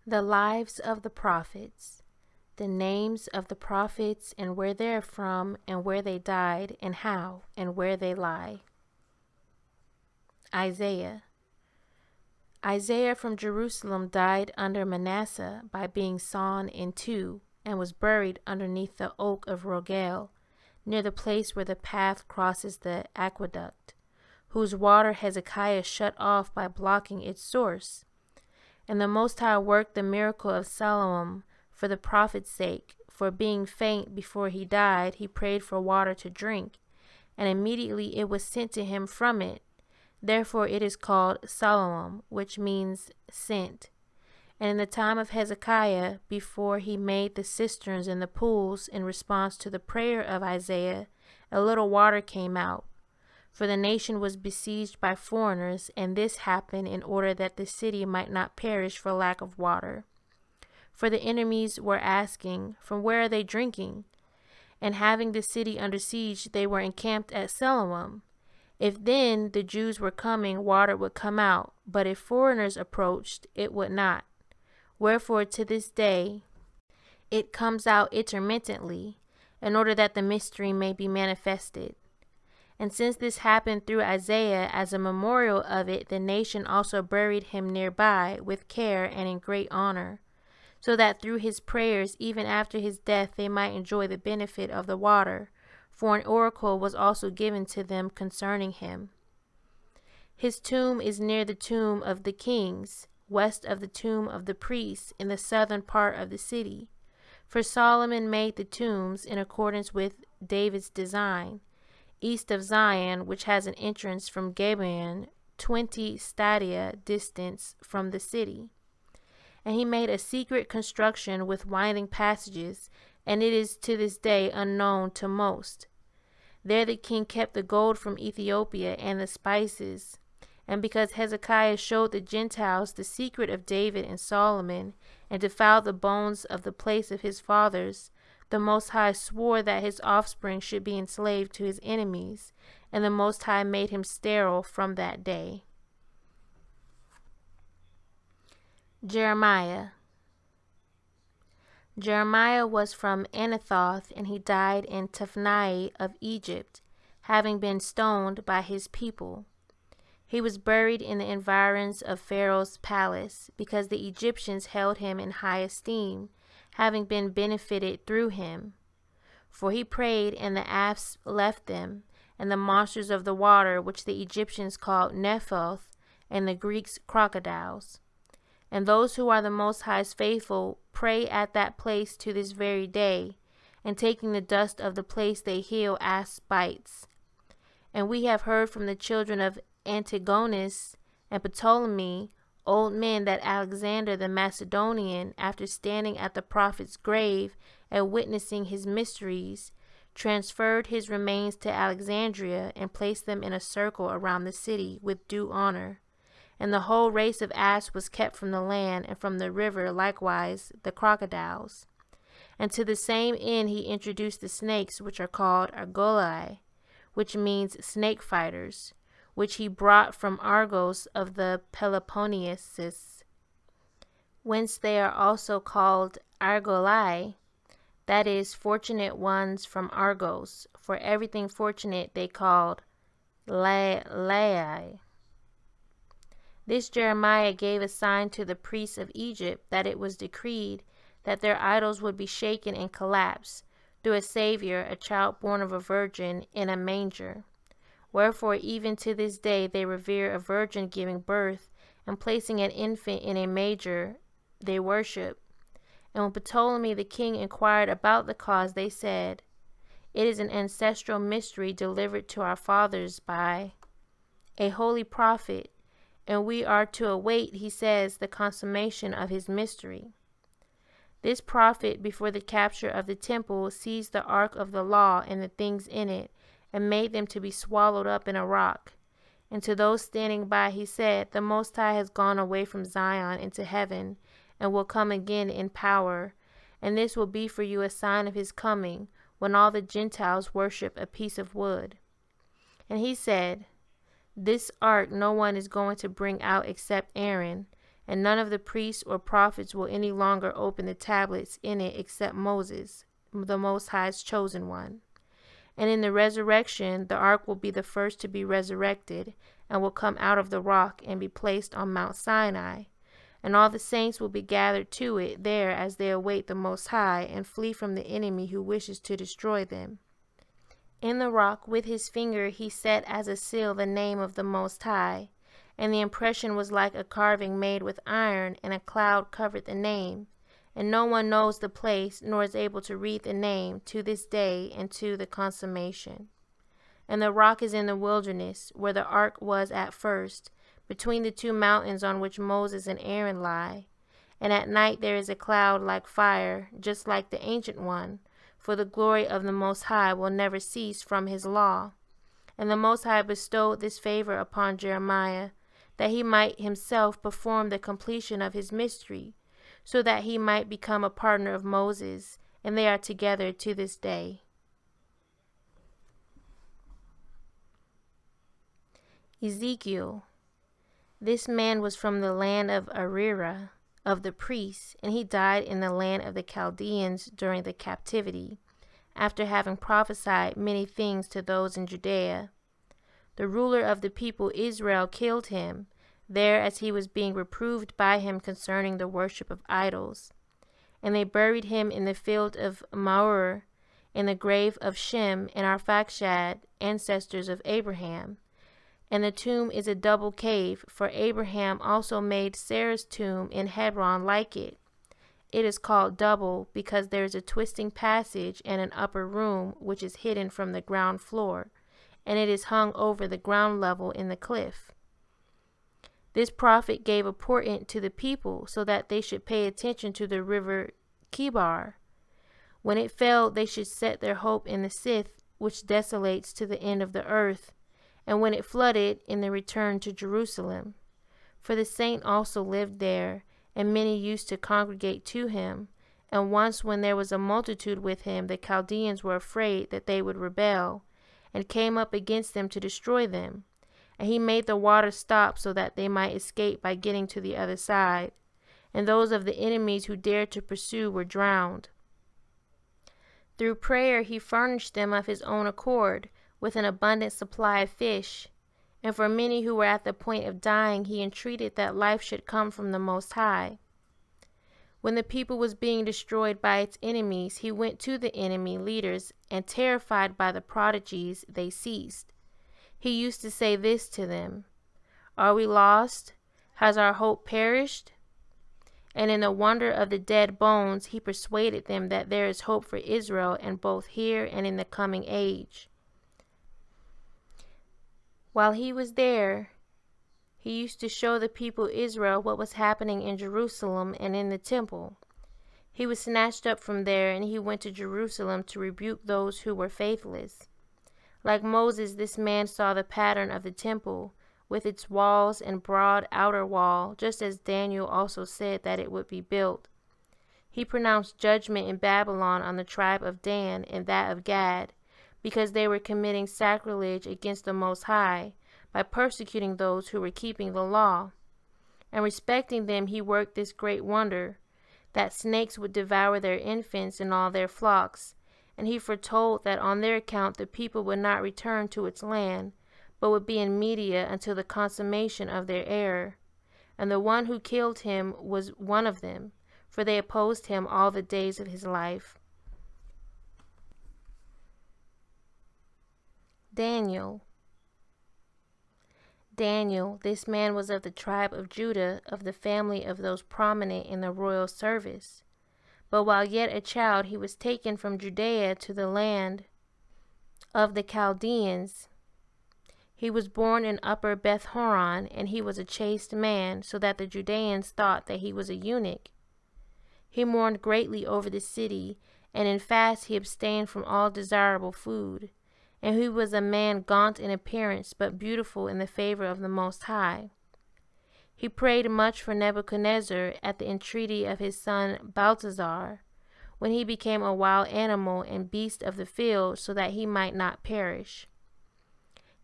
The lives of the prophets, the names of the prophets and where they are from and where they died and how and where they lie. Isaiah. Isaiah from Jerusalem died under Manasseh by being sawn in two and was buried underneath the oak of Rogel, near the place where the path crosses the aqueduct, whose water Hezekiah shut off by blocking its source. And the Most High worked the miracle of Salom for the prophet's sake, for being faint before he died, he prayed for water to drink, and immediately it was sent to him from it. Therefore it is called Salom, which means sent. And in the time of Hezekiah, before he made the cisterns and the pools in response to the prayer of Isaiah, a little water came out. For the nation was besieged by foreigners, and this happened in order that the city might not perish for lack of water. For the enemies were asking, "From where are they drinking?" And having the city under siege, they were encamped at Siloam. If then the Jews were coming, water would come out, but if foreigners approached, it would not. Wherefore to this day it comes out intermittently, in order that the mystery may be manifested. And since this happened through Isaiah, as a memorial of it, the nation also buried him nearby with care and in great honor, so that through his prayers, even after his death, they might enjoy the benefit of the water, for an oracle was also given to them concerning him. His tomb is near the tomb of the kings, west of the tomb of the priests, in the southern part of the city. For Solomon made the tombs in accordance with David's design, east of Zion, which has an entrance from Gibeon, 20 stadia distance from the city. And he made a secret construction with winding passages, and it is to this day unknown to most. There the king kept the gold from Ethiopia and the spices. And because Hezekiah showed the Gentiles the secret of David and Solomon, and defiled the bones of the place of his fathers, the Most High swore that his offspring should be enslaved to his enemies, and the Most High made him sterile from that day. Jeremiah. Jeremiah was from Anathoth, and he died in Tophnai of Egypt, having been stoned by his people. He was buried in the environs of Pharaoh's palace, because the Egyptians held him in high esteem, having been benefited through him. For he prayed, and the asps left them, and the monsters of the water, which the Egyptians called Nephoth, and the Greeks crocodiles. And those who are the Most High's faithful pray at that place to this very day, and taking the dust of the place they heal asp bites. And we have heard from the children of Antigonus and Ptolemy, old men, that Alexander the Macedonian, after standing at the prophet's grave and witnessing his mysteries, transferred his remains to Alexandria and placed them in a circle around the city with due honor. And the whole race of asps was kept from the land, and from the river likewise the crocodiles. And to the same end he introduced the snakes, which are called Argolai, which means snake fighters, which he brought from Argos of the Peloponnesus, whence they are also called Argolai, that is, fortunate ones from Argos, for everything fortunate they called Lai. This Jeremiah gave a sign to the priests of Egypt, that it was decreed that their idols would be shaken and collapse, through a Savior, a child born of a virgin, in a manger. Wherefore even to this day they revere a virgin giving birth, and placing an infant in a manger they worship. And when Ptolemy the king inquired about the cause, they said, "It is an ancestral mystery delivered to our fathers by a holy prophet, and we are to await," he says, "the consummation of his mystery." This prophet, before the capture of the temple, seized the ark of the law and the things in it, and made them to be swallowed up in a rock. And to those standing by he said, "The Most High has gone away from Zion into heaven, and will come again in power. And this will be for you a sign of his coming, when all the Gentiles worship a piece of wood." And he said, "This ark no one is going to bring out except Aaron, and none of the priests or prophets will any longer open the tablets in it except Moses, the Most High's chosen one. And in the resurrection, the ark will be the first to be resurrected, and will come out of the rock and be placed on Mount Sinai. And all the saints will be gathered to it there as they await the Most High and flee from the enemy who wishes to destroy them. In the rock with his finger he set as a seal the name of the Most High, and the impression was like a carving made with iron, and a cloud covered the name. And no one knows the place, nor is able to read the name, to this day and to the consummation. And the rock is in the wilderness, where the ark was at first, between the two mountains on which Moses and Aaron lie. And at night there is a cloud like fire, just like the ancient one, for the glory of the Most High will never cease from his law. And the Most High bestowed this favor upon Jeremiah, that he might himself perform the completion of his mystery, so that he might become a partner of Moses, and they are together to this day. Ezekiel. This man was from the land of Arira, of the priests, and he died in the land of the Chaldeans during the captivity, after having prophesied many things to those in Judea. The ruler of the people Israel killed him, there as he was being reproved by him concerning the worship of idols. And they buried him in the field of Maur, in the grave of Shem and Arphaxad, ancestors of Abraham. And the tomb is a double cave, for Abraham also made Sarah's tomb in Hebron like it. It is called double, because there is a twisting passage and an upper room which is hidden from the ground floor, and it is hung over the ground level in the cliff. This prophet gave a portent to the people, so that they should pay attention to the river Kibar. When it fell, they should set their hope in the Sith, which desolates to the end of the earth, and when it flooded, in the return to Jerusalem. For the saint also lived there, and many used to congregate to him. And once when there was a multitude with him, the Chaldeans were afraid that they would rebel, and came up against them to destroy them. And he made the water stop so that they might escape by getting to the other side. And those of the enemies who dared to pursue were drowned. Through prayer he furnished them of his own accord, with an abundant supply of fish. And for many who were at the point of dying, he entreated that life should come from the Most High. When the people was being destroyed by its enemies, he went to the enemy leaders, and terrified by the prodigies, they ceased. He used to say this to them, "Are we lost? Has our hope perished?" And in the wonder of the dead bones, he persuaded them that there is hope for Israel, and both here and in the coming age. While he was there, he used to show the people Israel what was happening in Jerusalem and in the temple. He was snatched up from there, and he went to Jerusalem to rebuke those who were faithless. Like Moses, this man saw the pattern of the temple, with its walls and broad outer wall, just as Daniel also said that it would be built. He pronounced judgment in Babylon on the tribe of Dan and that of Gad, because they were committing sacrilege against the Most High, by persecuting those who were keeping the law. And respecting them he worked this great wonder, that snakes would devour their infants and all their flocks. And he foretold that on their account the people would not return to its land, but would be in Media until the consummation of their error. And the one who killed him was one of them, for they opposed him all the days of his life. Daniel. This man was of the tribe of Judah, of the family of those prominent in the royal service. But while yet a child, he was taken from Judea to the land of the Chaldeans. He was born in Upper Beth-horon, and he was a chaste man, so that the Judeans thought that he was a eunuch. He mourned greatly over the city, and in fast he abstained from all desirable food. And he was a man gaunt in appearance, but beautiful in the favor of the Most High. He prayed much for Nebuchadnezzar at the entreaty of his son Balthazar, when he became a wild animal and beast of the field, so that he might not perish.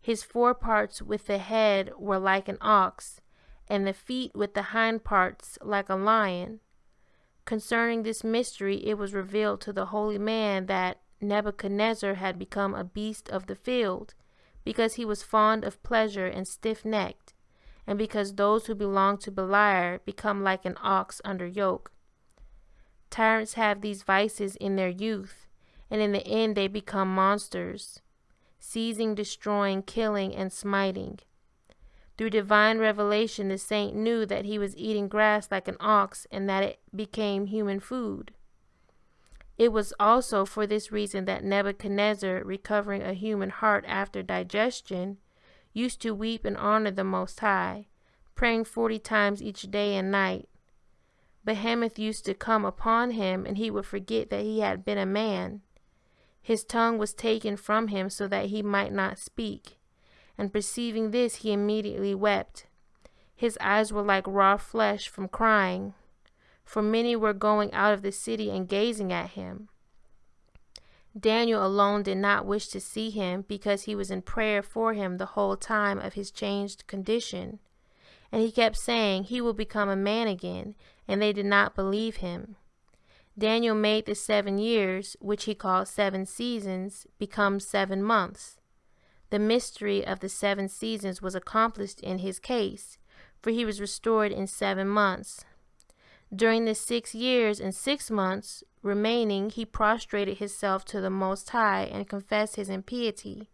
His foreparts with the head were like an ox, and the feet with the hind parts like a lion. Concerning this mystery, it was revealed to the holy man that Nebuchadnezzar had become a beast of the field, because he was fond of pleasure and stiff-necked, and because those who belong to Beliar become like an ox under yoke. Tyrants have these vices in their youth, and in the end they become monsters, seizing, destroying, killing, and smiting. Through divine revelation, the saint knew that he was eating grass like an ox and that it became human food. It was also for this reason that Nebuchadnezzar, recovering a human heart after digestion, used to weep and honor the Most High, praying 40 times each day and night. Behemoth used to come upon him, and he would forget that he had been a man. His tongue was taken from him so that he might not speak, and perceiving this, he immediately wept. His eyes were like raw flesh from crying, for many were going out of the city and gazing at him. Daniel alone did not wish to see him, because he was in prayer for him the whole time of his changed condition. And he kept saying, "He will become a man again," and they did not believe him. Daniel made the 7 years, which he called 7 seasons, become 7 months. The mystery of the 7 seasons was accomplished in his case, for he was restored in 7 months. During the 6 years and 6 months remaining, he prostrated himself to the Most High and confessed his impiety.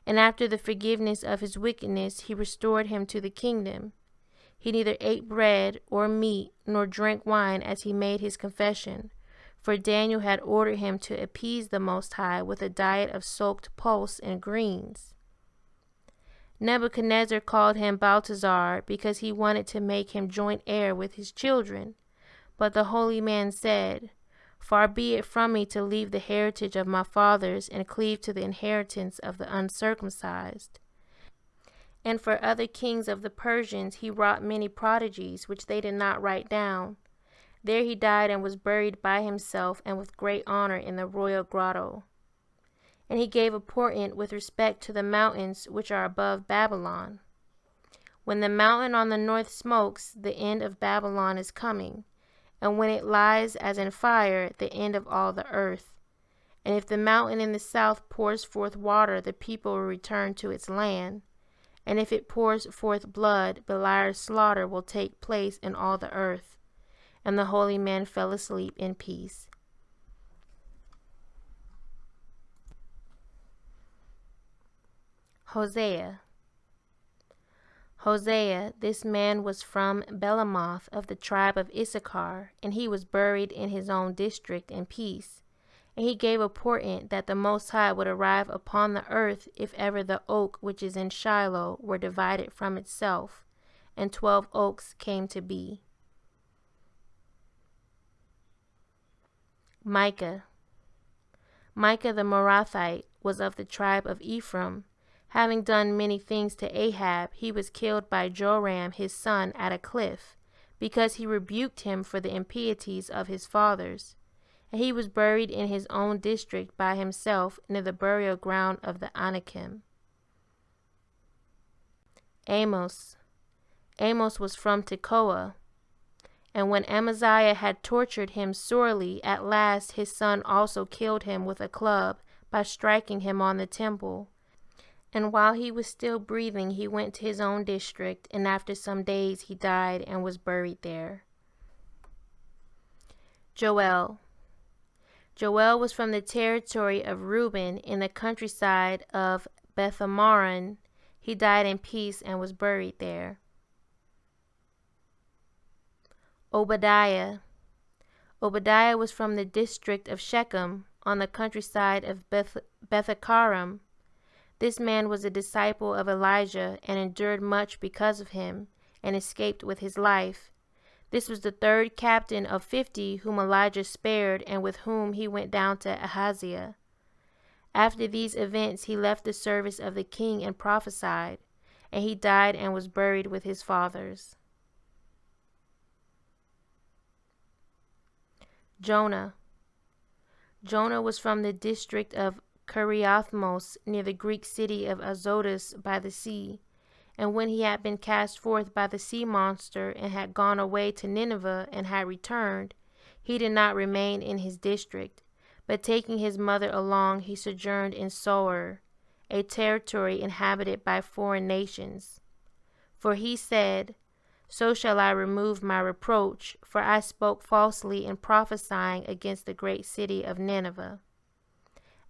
And after the forgiveness of his wickedness, he restored him to the kingdom. He neither ate bread or meat, nor drank wine as he made his confession, for Daniel had ordered him to appease the Most High with a diet of soaked pulse and greens. Nebuchadnezzar called him Balthazar, because he wanted to make him joint heir with his children. But the holy man said, "Far be it from me to leave the heritage of my fathers and cleave to the inheritance of the uncircumcised." And for other kings of the Persians he wrought many prodigies, which they did not write down. There he died and was buried by himself and with great honor in the royal grotto. And he gave a portent with respect to the mountains which are above Babylon. When the mountain on the north smokes, the end of Babylon is coming, and when it lies as in fire, the end of all the earth. And if the mountain in the south pours forth water, the people will return to its land. And if it pours forth blood, Beliar's slaughter will take place in all the earth. And the holy man fell asleep in peace. Hosea. Hosea, this man was from Belamoth of the tribe of Issachar, and he was buried in his own district in peace. And he gave a portent that the Most High would arrive upon the earth if ever the oak which is in Shiloh were divided from itself, and 12 oaks came to be. Micah. Micah the Morathite was of the tribe of Ephraim. Having done many things to Ahab, he was killed by Joram his son at a cliff, because he rebuked him for the impieties of his fathers. And he was buried in his own district by himself near the burial ground of the Anakim. Amos. Amos was from Tekoa. And when Amaziah had tortured him sorely, at last his son also killed him with a club by striking him on the temple. And while he was still breathing, he went to his own district, and after some days he died and was buried there. Joel. Joel was from the territory of Reuben in the countryside of Bethamaron. He died in peace and was buried there. Obadiah. Obadiah was from the district of Shechem on the countryside of Bethakaram. This man was a disciple of Elijah and endured much because of him, and escaped with his life. This was the 3rd captain of 50 whom Elijah spared, and with whom he went down to Ahaziah. After these events he left the service of the king and prophesied, and he died and was buried with his fathers. Jonah. Jonah was from the district of Kiriathmos, near the Greek city of Azotus by the sea, And when he had been cast forth by the sea monster, and had gone away to Nineveh, and had returned, he did not remain in his district, but taking his mother along, he sojourned in Soar, a territory inhabited by foreign nations. For he said, So shall I remove my reproach, for I spoke falsely in prophesying against the great city of Nineveh.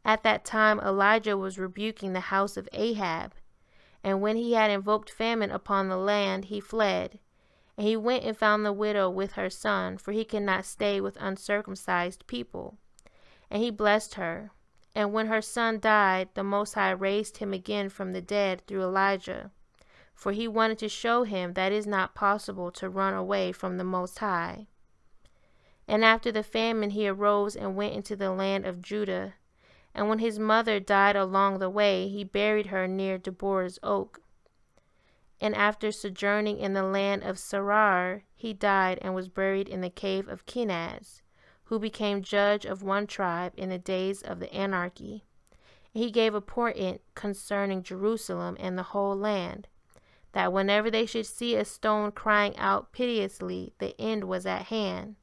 At that time Elijah was rebuking the house of Ahab, and when he had invoked famine upon the land, he fled. And he went and found the widow with her son, for he could not stay with uncircumcised people. And he blessed her. And when her son died, the Most High raised him again from the dead through Elijah. For he wanted to show him that it is not possible to run away from the Most High. And after the famine he arose and went into the land of Judah. And when his mother died along the way, he buried her near Deborah's oak. And after sojourning in the land of Sarar, he died and was buried in the cave of Kenaz, who became judge of one tribe in the days of the anarchy. And he gave a portent concerning Jerusalem and the whole land, that whenever they should see a stone crying out piteously, the end was at hand.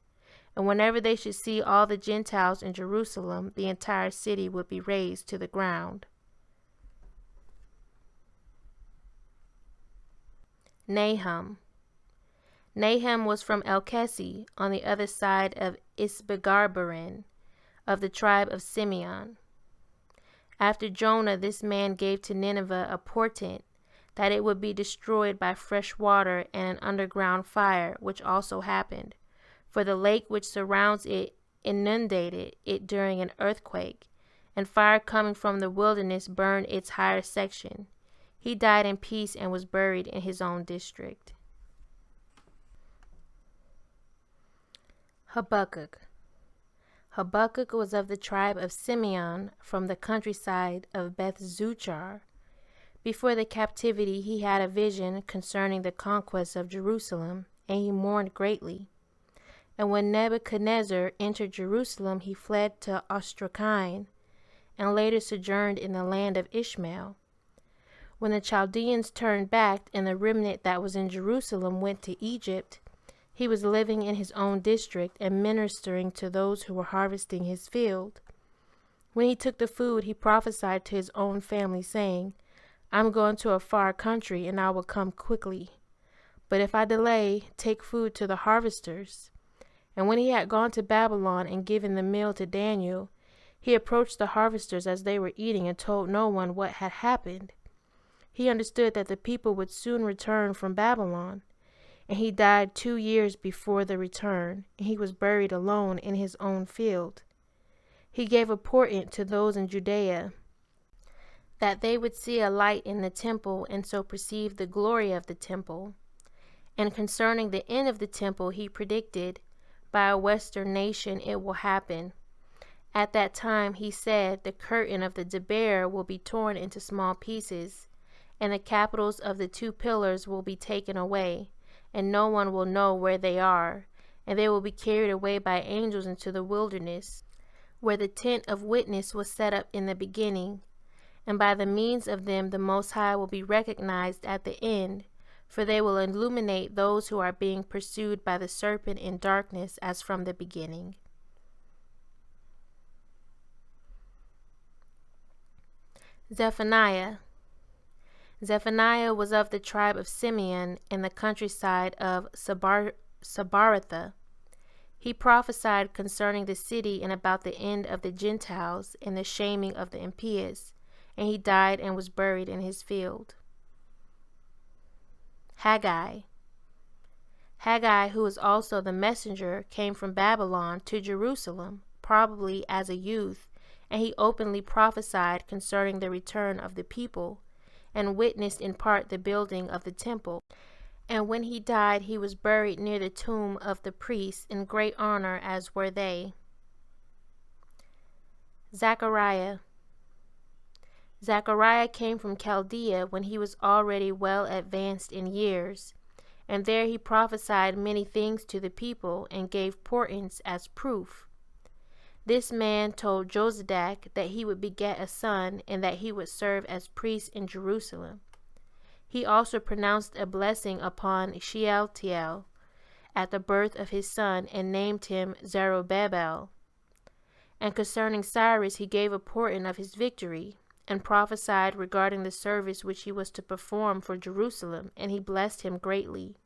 And whenever they should see all the Gentiles in Jerusalem, the entire city would be razed to the ground. Nahum. Nahum was from Elkesi, on the other side of Isbegarbarin, of the tribe of Simeon. After Jonah, this man gave to Nineveh a portent, that it would be destroyed by fresh water and an underground fire, which also happened. For the lake which surrounds it inundated it during an earthquake, and fire coming from the wilderness burned its higher section. He died in peace and was buried in his own district. Habakkuk. Habakkuk was of the tribe of Simeon, from the countryside of Beth-zuchar. Before the captivity he had a vision concerning the conquest of Jerusalem, and he mourned greatly. And when Nebuchadnezzar entered Jerusalem, he fled to Ostrakhan, and later sojourned in the land of Ishmael. When the Chaldeans turned back, and the remnant that was in Jerusalem went to Egypt, he was living in his own district and ministering to those who were harvesting his field. When he took the food, he prophesied to his own family, saying, I'm going to a far country, and I will come quickly. But if I delay, take food to the harvesters. And when he had gone to Babylon and given the meal to Daniel, he approached the harvesters as they were eating and told no one what had happened. He understood that the people would soon return from Babylon, and he died 2 years before the return, and he was buried alone in his own field. He gave a portent to those in Judea, that they would see a light in the temple, and so perceive the glory of the temple. And concerning the end of the temple he predicted, by a western nation it will happen. At that time, he said, the curtain of the Debar will be torn into small pieces, and the capitals of the 2 pillars will be taken away, and no one will know where they are, and they will be carried away by angels into the wilderness, where the tent of witness was set up in the beginning. And by the means of them the Most High will be recognized at the end, for they will illuminate those who are being pursued by the serpent in darkness as from the beginning. Zephaniah. Zephaniah was of the tribe of Simeon in the countryside of Sabaratha. He prophesied concerning the city and about the end of the Gentiles and the shaming of the impious, and he died and was buried in his field. Haggai. Haggai, who was also the messenger, came from Babylon to Jerusalem, probably as a youth, and he openly prophesied concerning the return of the people, and witnessed in part the building of the temple. And when he died, he was buried near the tomb of the priests in great honor, as were they. Zechariah. Zechariah came from Chaldea when he was already well advanced in years, and there he prophesied many things to the people and gave portents as proof. This man told Josadak that he would beget a son and that he would serve as priest in Jerusalem. He also pronounced a blessing upon Shealtiel at the birth of his son, and named him Zerubbabel. And concerning Cyrus he gave a portent of his victory, and prophesied regarding the service which he was to perform for Jerusalem, and he blessed him greatly.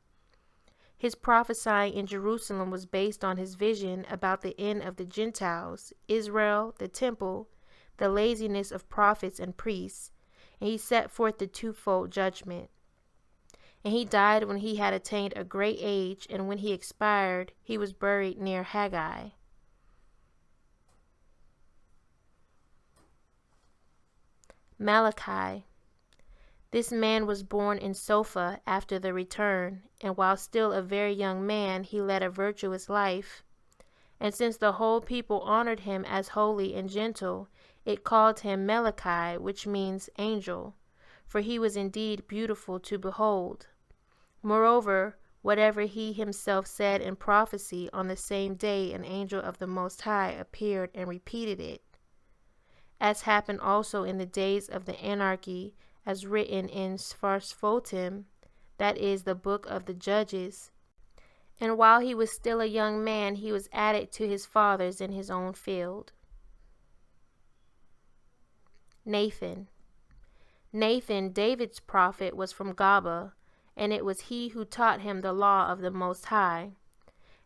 His prophesying in Jerusalem was based on his vision about the end of the Gentiles, Israel, the temple, the laziness of prophets and priests, and he set forth the twofold judgment. And he died when he had attained a great age, and when he expired, he was buried near Haggai. Malachi. This man was born in Sopha after the return, and while still a very young man, he led a virtuous life. And since the whole people honored him as holy and gentle, it called him Malachi, which means angel, for he was indeed beautiful to behold. Moreover, whatever he himself said in prophecy, on the same day an angel of the Most High appeared and repeated it, as happened also in the days of the anarchy, as written in Sphasfotim, that is, the book of the Judges. And while he was still a young man, he was added to his fathers in his own field. Nathan. Nathan, David's prophet, was from Gaba, and it was he who taught him the law of the Most High.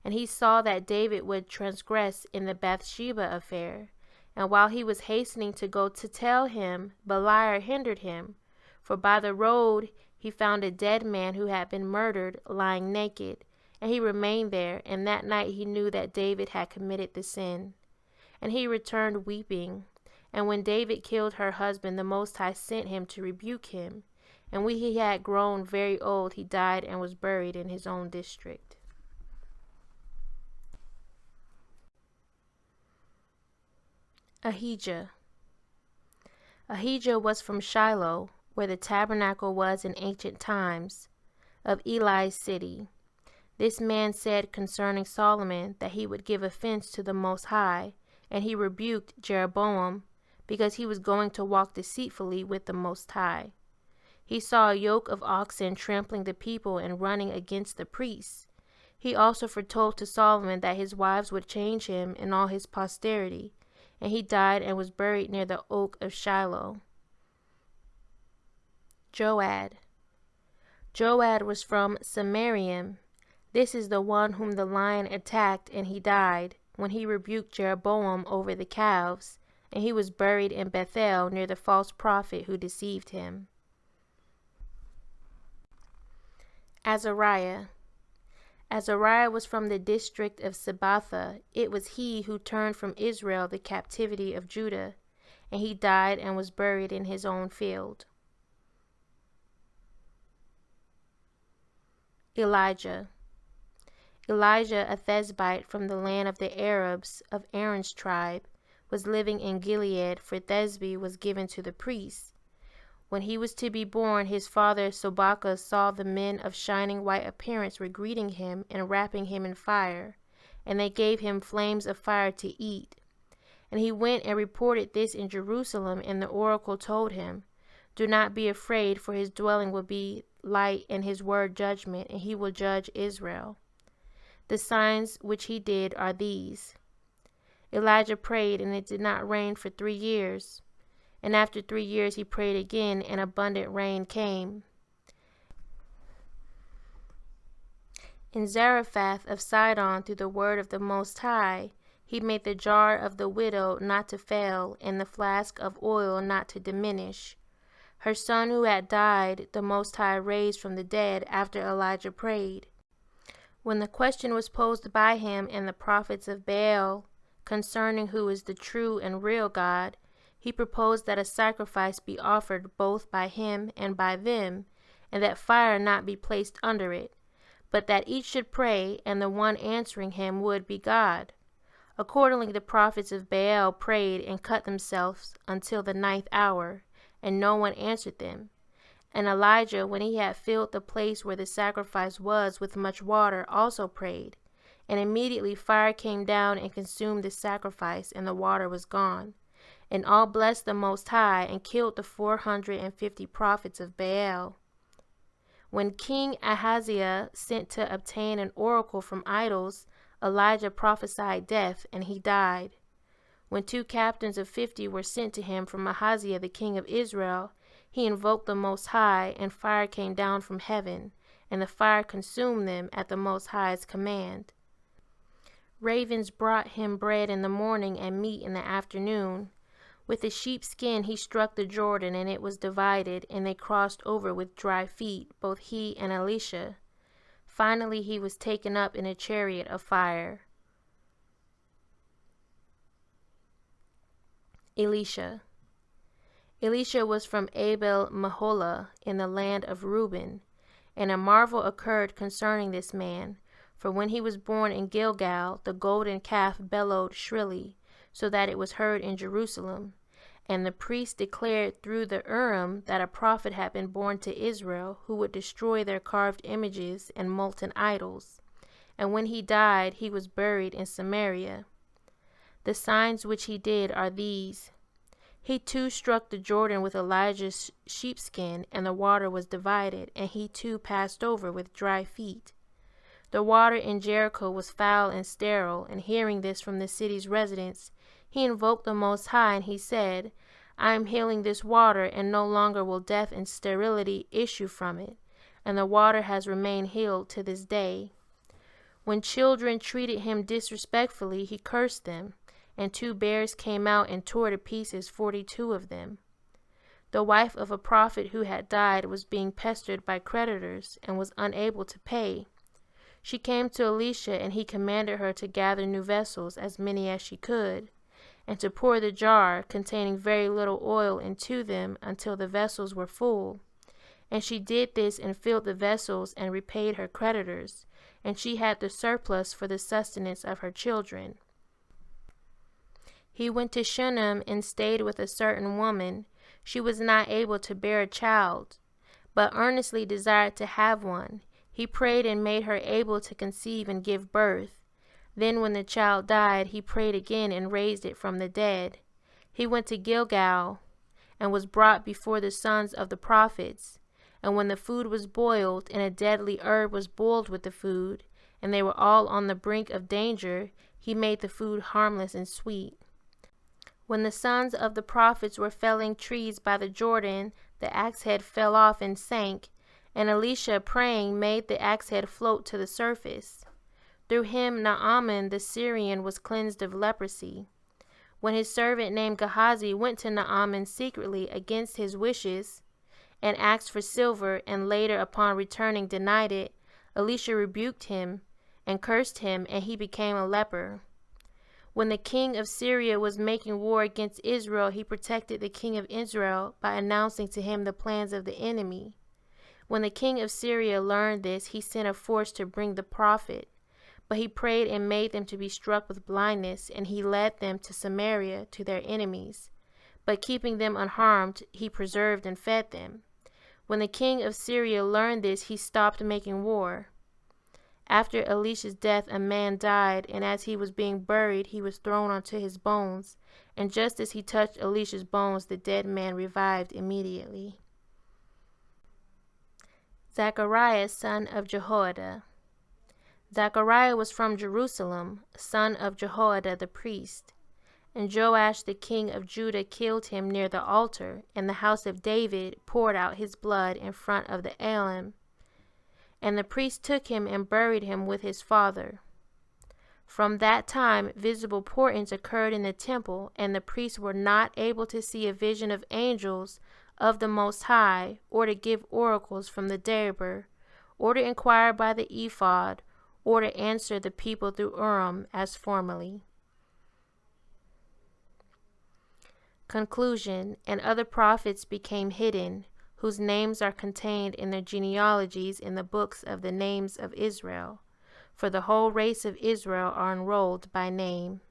And he saw that David would transgress in the Bathsheba affair. And while he was hastening to go to tell him, Beliar hindered him. For by the road he found a dead man who had been murdered, lying naked. And he remained there, and that night he knew that David had committed the sin. And he returned weeping. And when David killed her husband, the Most High sent him to rebuke him. And when he had grown very old, he died and was buried in his own district. Ahijah. Ahijah was from Shiloh, where the tabernacle was in ancient times, of Eli's city. This man said concerning Solomon that he would give offense to the Most High, and he rebuked Jeroboam, because he was going to walk deceitfully with the Most High. He saw a yoke of oxen trampling the people and running against the priests. He also foretold to Solomon that his wives would change him and all his posterity, and he died and was buried near the oak of Shiloh. Joad. Joad was from Samarium. This is the one whom the lion attacked, and he died, when he rebuked Jeroboam over the calves, and he was buried in Bethel near the false prophet who deceived him. Azariah. Azariah was from the district of Sabbatha. It was he who turned from Israel the captivity of Judah, and he died and was buried in his own field. Elijah. Elijah, a Thesbite from the land of the Arabs of Aaron's tribe, was living in Gilead, for Thesbe was given to the priests. When he was to be born, his father Sobaka saw the men of shining white appearance were greeting him and wrapping him in fire, and they gave him flames of fire to eat. And he went and reported this in Jerusalem, and the oracle told him, "Do not be afraid, for his dwelling will be light, and his word judgment, and he will judge Israel." The signs which he did are these. Elijah prayed, and it did not rain for 3 years. And after 3 years he prayed again, and abundant rain came. In Zarephath of Sidon, through the word of the Most High, he made the jar of the widow not to fail, and the flask of oil not to diminish. Her son who had died, the Most High raised from the dead after Elijah prayed. When the question was posed by him and the prophets of Baal concerning who is the true and real God, he proposed that a sacrifice be offered both by him and by them, and that fire not be placed under it, but that each should pray, and the one answering him would be God. Accordingly the prophets of Baal prayed and cut themselves until the 9th hour, and no one answered them. And Elijah, when he had filled the place where the sacrifice was with much water, also prayed. And immediately fire came down and consumed the sacrifice, and the water was gone. And all blessed the Most High, and killed the 450 prophets of Baal. When King Ahaziah sent to obtain an oracle from idols, Elijah prophesied death, and he died. When 2 captains of 50 were sent to him from Ahaziah the king of Israel, he invoked the Most High, and fire came down from heaven, and the fire consumed them at the Most High's command. Ravens brought him bread in the morning and meat in the afternoon. With a sheepskin he struck the Jordan, and it was divided, and they crossed over with dry feet, both he and Elisha. Finally he was taken up in a chariot of fire. Elisha was from Abel-Meholah in the land of Reuben, and a marvel occurred concerning this man. For when he was born in Gilgal, the golden calf bellowed shrilly, so that it was heard in Jerusalem. And the priest declared through the Urim that a prophet had been born to Israel, who would destroy their carved images and molten idols. And when he died, he was buried in Samaria. The signs which he did are these. He too struck the Jordan with Elijah's sheepskin, and the water was divided, and he too passed over with dry feet. The water in Jericho was foul and sterile, and hearing this from the city's residents, he invoked the Most High, and he said, I am healing this water, and no longer will death and sterility issue from it, and the water has remained healed to this day. When children treated him disrespectfully, he cursed them, and 2 bears came out and tore to pieces 42 of them. The wife of a prophet who had died was being pestered by creditors, and was unable to pay. She came to Elisha, and he commanded her to gather new vessels, as many as she could, and to pour the jar containing very little oil into them until the vessels were full. And she did this and filled the vessels and repaid her creditors, and she had the surplus for the sustenance of her children. He went to Shunem and stayed with a certain woman. She was not able to bear a child, but earnestly desired to have one. He prayed and made her able to conceive and give birth. Then when the child died, he prayed again and raised it from the dead. He went to Gilgal and was brought before the sons of the prophets. And when the food was boiled, and a deadly herb was boiled with the food, and they were all on the brink of danger, he made the food harmless and sweet. When the sons of the prophets were felling trees by the Jordan, the axe head fell off and sank, and Elisha, praying, made the axe head float to the surface. Through him Naaman the Syrian was cleansed of leprosy. When his servant named Gehazi went to Naaman secretly against his wishes, and asked for silver, and later upon returning denied it, Elisha rebuked him and cursed him, and he became a leper. When the king of Syria was making war against Israel, he protected the king of Israel by announcing to him the plans of the enemy. When the king of Syria learned this, he sent a force to bring the prophet. But he prayed and made them to be struck with blindness, and he led them to Samaria to their enemies. But keeping them unharmed, he preserved and fed them. When the king of Syria learned this, he stopped making war. After Elisha's death, a man died, and as he was being buried, he was thrown onto his bones. And just as he touched Elisha's bones, the dead man revived immediately. Zechariah, son of Jehoiada. Zechariah was from Jerusalem, son of Jehoiada the priest. And Joash the king of Judah killed him near the altar, and the house of David poured out his blood in front of the Elim. And the priest took him and buried him with his father. From that time visible portents occurred in the temple, and the priests were not able to see a vision of angels of the Most High, or to give oracles from the Debar, or to inquire by the ephod, or to answer the people through Urim as formerly. Conclusion. And other prophets became hidden, whose names are contained in their genealogies in the books of the names of Israel. For the whole race of Israel are enrolled by name.